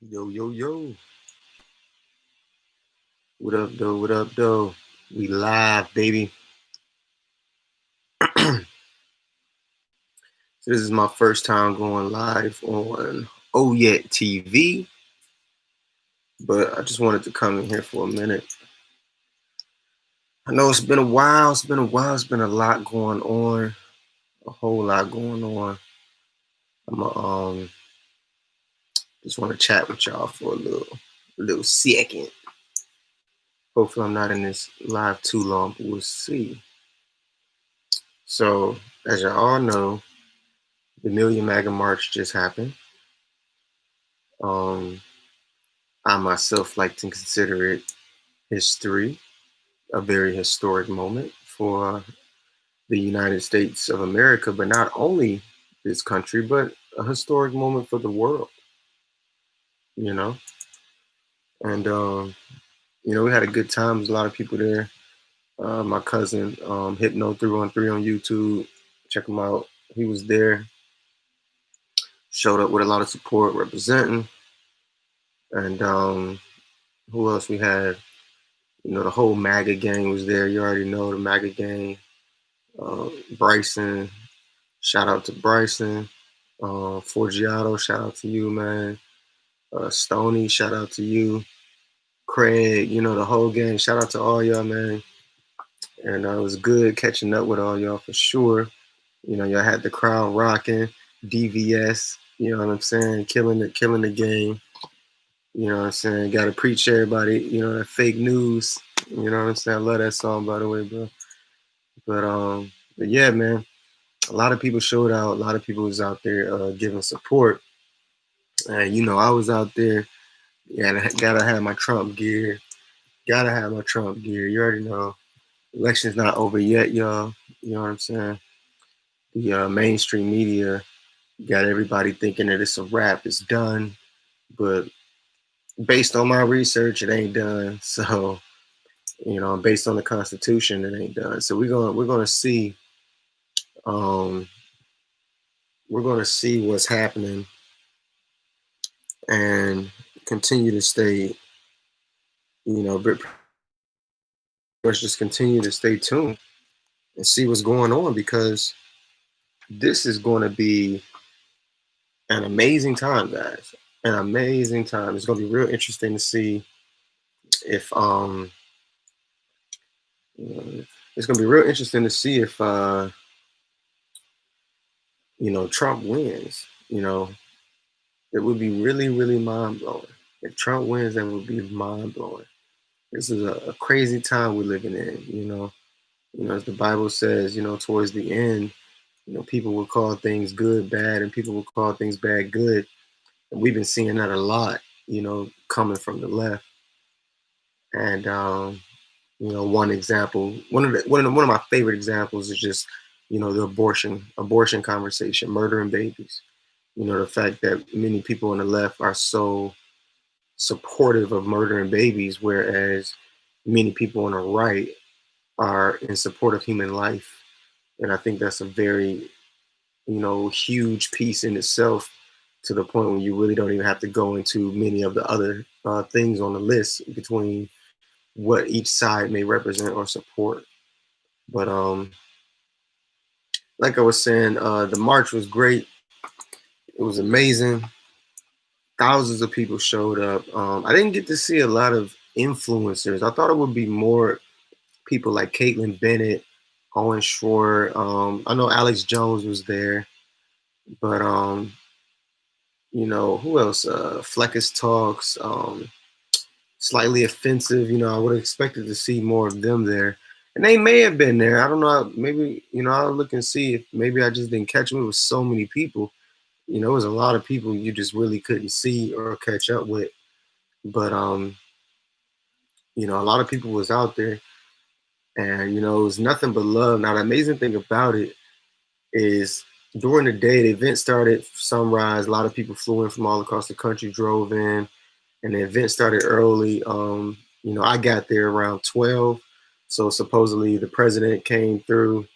Yo, yo, yo. What up, though? What up, though? We live, baby. So this is my first time going live on OYETT TV, but I just wanted to come in here for a minute. I know it's been a while. It's been a while. It's been a lot going on, a whole lot going on. I'm just want to chat with y'all for a little second. Hopefully, I'm not in this live too long, but we'll see. So, as y'all all know, the Million MAGA March just happened. I myself like to consider it history, a very historic moment for the United States of America, but not only this country, but a historic moment for the world, you know? And, we had a good time. There's a lot of people there. My cousin, Hypno313 on YouTube, check him out. He was there, showed up with a lot of support representing. And who else we had? The whole MAGA gang was there. You already know the MAGA gang. Bryson, shout out to Bryson. Forgiato, shout out to you, man. Stony, shout out to you. Craig, the whole gang. Shout out to all y'all, man. And it was good catching up with all y'all for sure. Y'all had the crowd rocking. DVS, you know what I'm saying? Killing the game. You know what I'm saying? Gotta preach everybody, that fake news. You know what I'm saying? I love that song, by the way, bro. But yeah, man, a lot of people showed out. A lot of people was out there giving support. And I was out there. Yeah, gotta have my Trump gear. Gotta have my Trump gear. You already know. Election's not over yet, y'all. You know what I'm saying? The mainstream media got everybody thinking that it's a wrap, it's done. But based on my research, it ain't done. So, based on the Constitution, it ain't done. So we're gonna see. We're gonna see what's happening and continue to stay. But let's just continue to stay tuned and see what's going on, because this is going to be an amazing time, guys. An amazing time. It's going to be real interesting to see if it's going to be real interesting to see if Trump wins. It would be really, really mind blowing. If Trump wins, that would be mind blowing. This is a crazy time we're living in. As the Bible says, towards the end, people will call things good bad, and people will call things bad good. And we've been seeing that a lot, coming from the left. And one example, one of my favorite examples is just, the abortion conversation, murdering babies. The fact that many people on the left are so supportive of murdering babies, whereas many people on the right are in support of human life. And I think that's a very, huge piece in itself, to the point where you really don't even have to go into many of the other things on the list between what each side may represent or support. But like I was saying, the march was great. It was amazing. Thousands of people showed up. I didn't get to see a lot of influencers. I thought it would be more people like Caitlin Bennett, Owen Schwartz. I know Alex Jones was there, but who else? Fleckus Talks, Slightly Offensive. I would have expected to see more of them there. And they may have been there. I don't know. Maybe, I'll look and see if maybe I just didn't catch them. It was so many people. It was a lot of people you just really couldn't see or catch up with. But, a lot of people was out there. And, it was nothing but love. Now, the amazing thing about it is during the day, the event started sunrise. A lot of people flew in from all across the country, drove in, and the event started early. I got there around 12. So supposedly the president came through.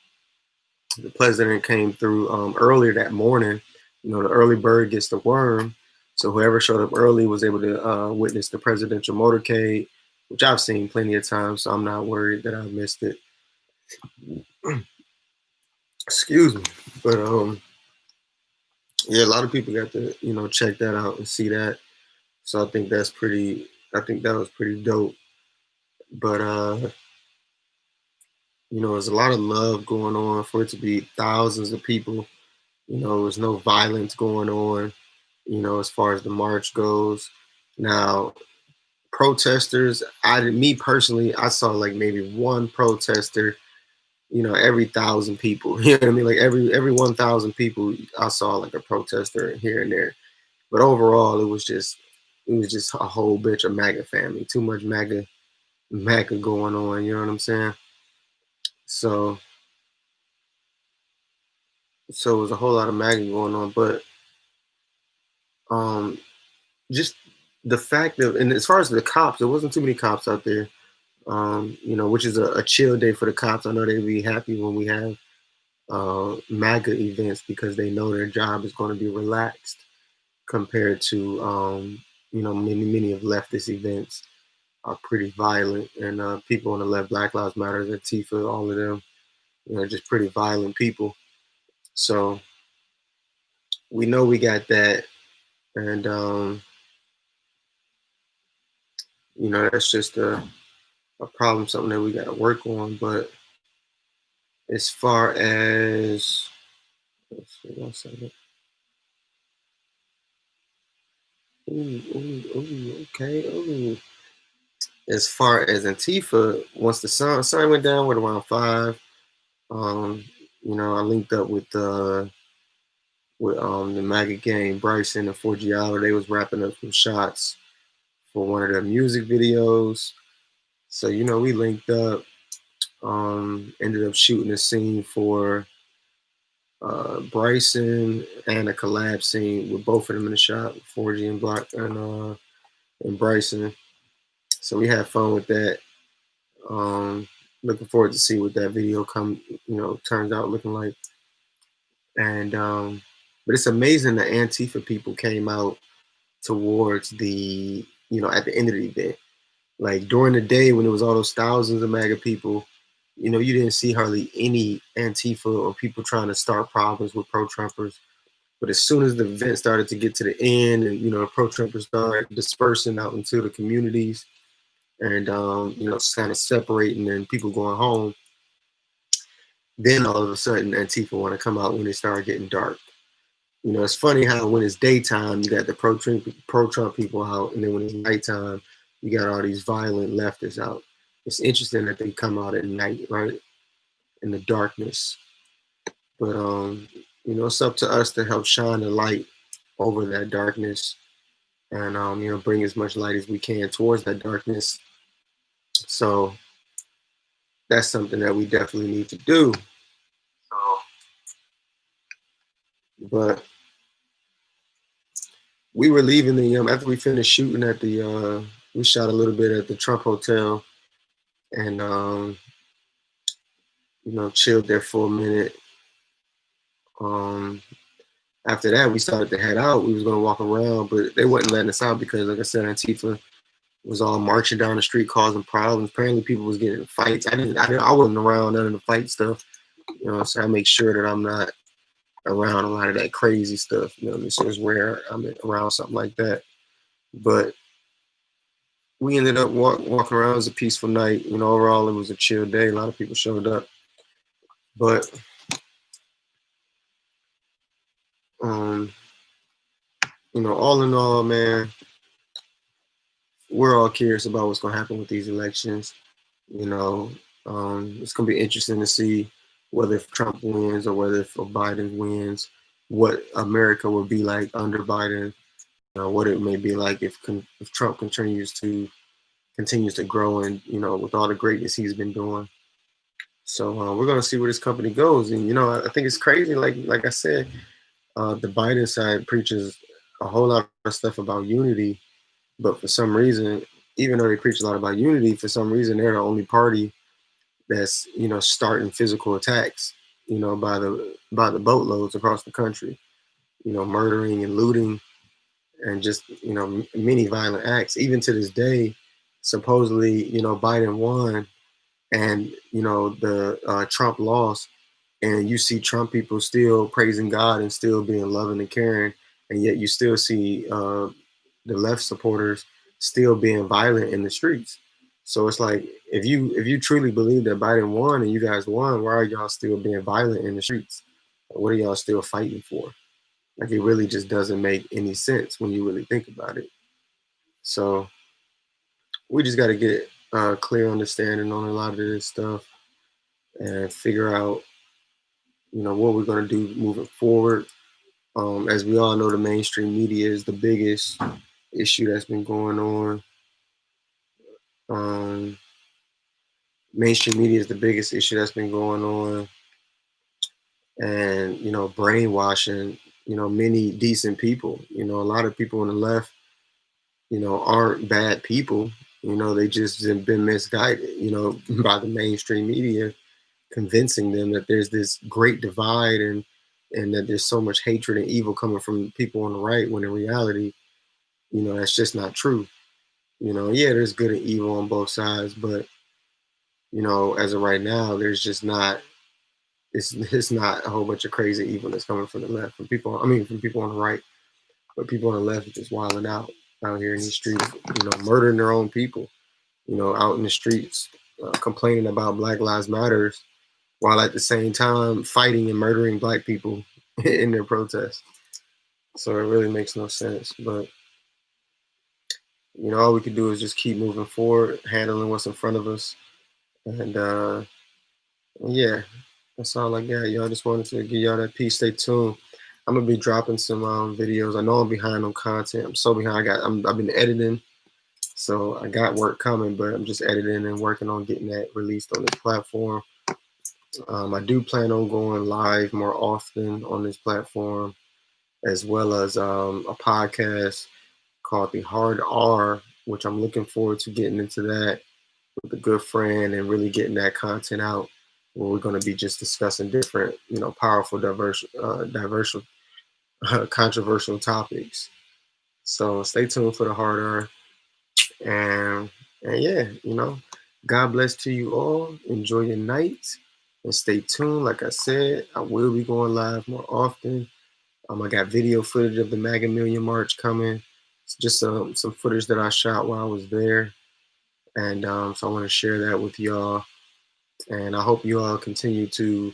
Earlier that morning. The early bird gets the worm. So whoever showed up early was able to witness the presidential motorcade, which I've seen plenty of times, so I'm not worried that I missed it. Excuse me. But yeah, a lot of people got to, check that out and see that. So I think that was pretty dope. But there's a lot of love going on for it to be thousands of people. There's no violence going on, as far as the march goes. Now, protesters, me personally, I saw like maybe one protester, every 1,000 people. You know what I mean? Like every 1,000 people, I saw like a protester here and there. But overall, it was just a whole bitch of MAGA family. Too much MAGA going on. You know what I'm saying? So it was a whole lot of MAGA going on. But um, just the fact that, and as far as the cops, there wasn't too many cops out there. Which is a chill day for the cops. I know they'd be happy when we have MAGA events because they know their job is going to be relaxed compared to many of leftist events are pretty violent, and people on the left, Black Lives Matter, Antifa, all of them, just pretty violent people. So we know we got that, and that's just a problem, something that we got to work on. But as far as, let's see, 1 second. Ooh, okay. Ooh. As far as Antifa, once the sun went down with around 5, I linked up with the MAGA gang, Bryson and Forgiato. They was wrapping up some shots for one of their music videos. So, we linked up, ended up shooting a scene for Bryson and a collab scene with both of them in the shot, Forgy and Block and Bryson. So we had fun with that. Looking forward to see what that video turns out looking like. And but it's amazing the Antifa people came out towards the at the end of the event. Like during the day when it was all those thousands of MAGA people, you didn't see hardly any Antifa or people trying to start problems with pro-Trumpers. But as soon as the event started to get to the end, and pro-Trumpers started dispersing out into the communities, and kind of separating and people going home, then all of a sudden Antifa want to come out when it started getting dark. It's funny how when it's daytime you got the pro-Trump people out, and then when it's nighttime you got all these violent leftists out. It's interesting that they come out at night, right, in the darkness. But it's up to us to help shine the light over that darkness, and bring as much light as we can towards that darkness. So that's something that we definitely need to do. But we were leaving the after we finished shooting at the we shot a little bit at the Trump Hotel, and chilled there for a minute. After that we started to head out. We was gonna walk around, but they wasn't letting us out because, like I said, Antifa was all marching down the street causing problems. Apparently people was getting in fights. I wasn't around none of the fight stuff. So I make sure that I'm not around a lot of that crazy stuff. This is where I'm around something like that. But we ended up walking around. It was a peaceful night. Overall it was a chill day. A lot of people showed up. But all in all, man, we're all curious about what's gonna happen with these elections. It's gonna be interesting to see whether if Trump wins or whether if Biden wins, what America will be like under Biden. What it may be like if Trump continues to grow, and with all the greatness he's been doing. So we're gonna see where this company goes, and I think it's crazy. Like I said, the Biden side preaches a whole lot of stuff about unity, but for some reason, even though they preach a lot about unity, for some reason they're the only party that's starting physical attacks, by the boatloads across the country, murdering and looting, and just, you know, many violent acts. Even to this day, supposedly, you know, Biden won, and you know the Trump lost, and you see Trump people still praising God and still being loving and caring, and yet you still see the left supporters still being violent in the streets. So it's like, if you truly believe that Biden won and you guys won, why are y'all still being violent in the streets? What are y'all still fighting for? Like, it really just doesn't make any sense when you really think about it. So we just got to get a clear understanding on a lot of this stuff and figure out, you know, what we're going to do moving forward. As we all know, the mainstream media is the biggest issue that's been going on. Um, Mainstream media is the biggest issue that's been going on, and you know, brainwashing, you know, many decent people. You know, a lot of people on the left, you know, aren't bad people. You know, they just have been misguided, you know, by the mainstream media, convincing them that there's this great divide, and that there's so much hatred and evil coming from people on the right, when in reality, you know, that's just not true. You know, yeah, there's good and evil on both sides, but you know, as of right now, there's just not. It's not a whole bunch of crazy evil that's coming from the left, from people. I mean, from people on the right, but people on the left are just wilding out here in these streets. You know, murdering their own people. You know, out in the streets, complaining about Black Lives Matters, while at the same time fighting and murdering Black people in their protests. So it really makes no sense. But you know, all we can do is just keep moving forward, handling what's in front of us, and yeah, that's all I got, y'all. Just wanted to give y'all that piece. Stay tuned. I'm gonna be dropping some videos. I know I'm behind on content. I'm so behind. I've been editing, so I got work coming, but I'm just editing and working on getting that released on this platform. I do plan on going live more often on this platform, as well as a podcast called The Hard R, which I'm looking forward to getting into that with a good friend and really getting that content out, where we're going to be just discussing different, you know, powerful, diverse, controversial topics. So stay tuned for The Hard R. And yeah, you know, God bless to you all. Enjoy your night and stay tuned. Like I said, I will be going live more often. I got video footage of the MAGA Million March coming. It's just some footage that I shot while I was there. And so I want to share that with y'all. And I hope you all continue to,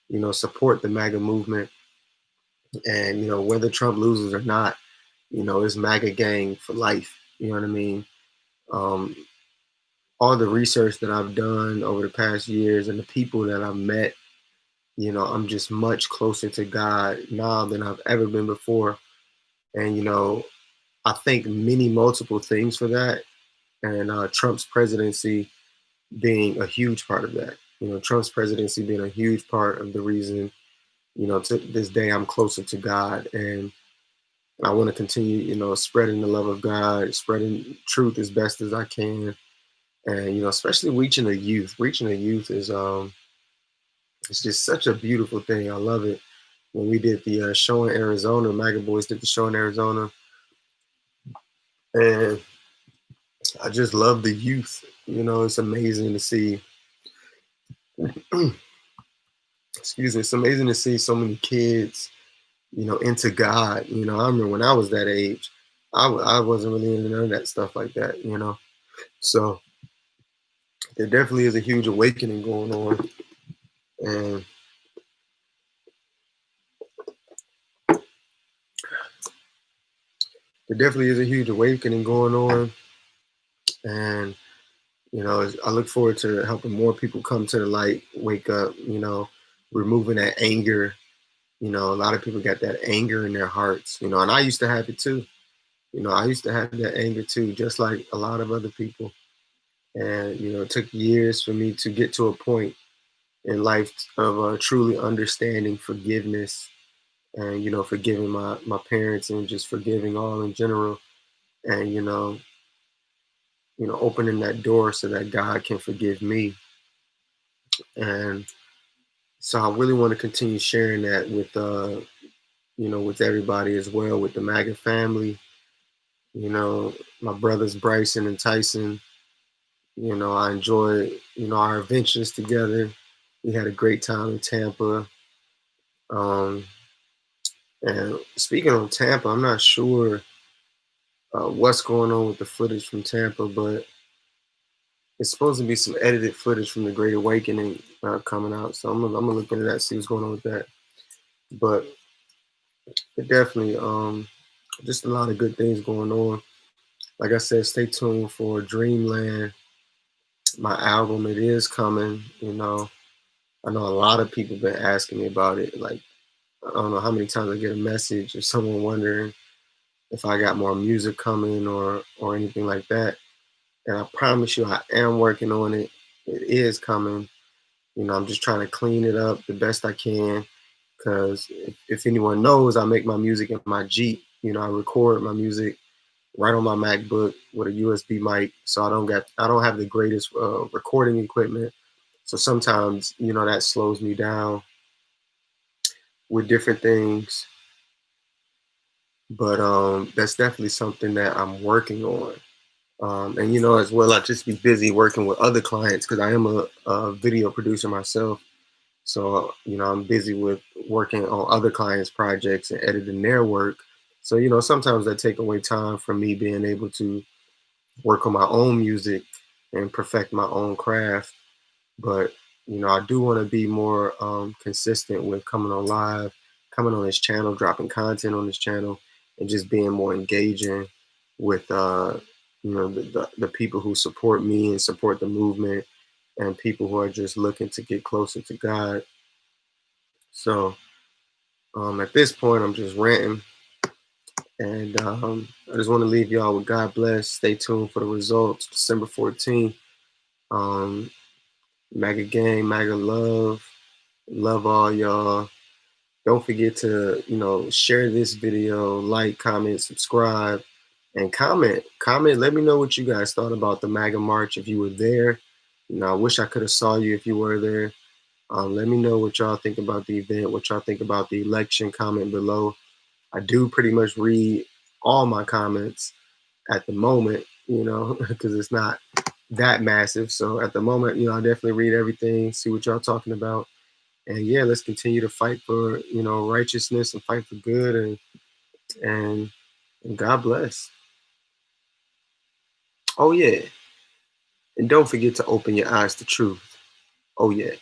you know, support the MAGA movement. And, you know, whether Trump loses or not, you know, it's MAGA gang for life. You know what I mean? Um, all the research that I've done over the past years and the people that I've met, you know, I'm just much closer to God now than I've ever been before. And, you know, I think many multiple things for that. And Trump's presidency being a huge part of that. You know, Trump's presidency being a huge part of the reason, you know, to this day I'm closer to God. And I want to continue, you know, spreading the love of God, spreading truth as best as I can. And, you know, especially reaching the youth. Reaching the youth is it's just such a beautiful thing. I love it. When we did the show in Arizona, MAGA Boys did the show in Arizona, and I just love the youth. You know, it's amazing to see. Excuse me. It's amazing to see so many kids, you know, into God. You know, I remember when I was that age, I wasn't really into none of that stuff like that. You know, so there definitely is a huge awakening going on, and there definitely is a huge awakening going on, and you know, I look forward to helping more people come to the light, wake up, you know, removing that anger. You know, a lot of people got that anger in their hearts, you know, and I used to have it too. You know, I used to have that anger too, just like a lot of other people. And, you know, it took years for me to get to a point in life of truly understanding forgiveness and, you know, forgiving my parents and just forgiving all in general. And, opening that door so that God can forgive me. And so I really want to continue sharing that with, with everybody as well, with the MAGA family. You know, my brothers Bryson and Tyson. You know, I enjoy, our adventures together. We had a great time in Tampa. Um, and speaking of Tampa, I'm not sure what's going on with the footage from Tampa, but it's supposed to be some edited footage from the Great Awakening coming out. So I'm gonna look into that, see what's going on with that. But definitely, just a lot of good things going on. Like I said, stay tuned for Dreamland, my album. It is coming. I know a lot of people been asking me about it. Like, I don't know how many times I get a message or someone wondering if I got more music coming or anything like that. And I promise you, I am working on it. It is coming. I'm just trying to clean it up the best I can. Because if anyone knows, I make my music in my Jeep. I record my music right on my MacBook with a USB mic. So I don't have the greatest recording equipment. So sometimes, that slows me down with different things. But that's definitely something that I'm working on. And as well, I just be busy working with other clients because I am a video producer myself. So I'm busy with working on other clients' projects and editing their work. So sometimes that take away time from me being able to work on my own music and perfect my own craft. But I do want to be more consistent with coming on live, coming on this channel, dropping content on this channel, and just being more engaging with the people who support me and support the movement, and people who are just looking to get closer to God. So at this point, I'm just ranting, and I just want to leave y'all with God bless. Stay tuned for the results, December 14th. Um, MAGA gang, MAGA love. Love all y'all. Don't forget to, share this video, like, comment, subscribe, and comment. Comment, let me know what you guys thought about the MAGA March if you were there. I wish I could have saw you if you were there. Let me know what y'all think about the event, what y'all think about the election. Comment below. I do pretty much read all my comments at the moment, because it's not that massive. So at the moment, I definitely read everything, see what y'all talking about. And yeah, let's continue to fight for, righteousness and fight for good, and and God bless. Oh yeah. And don't forget to open your eyes to truth. Oh yeah.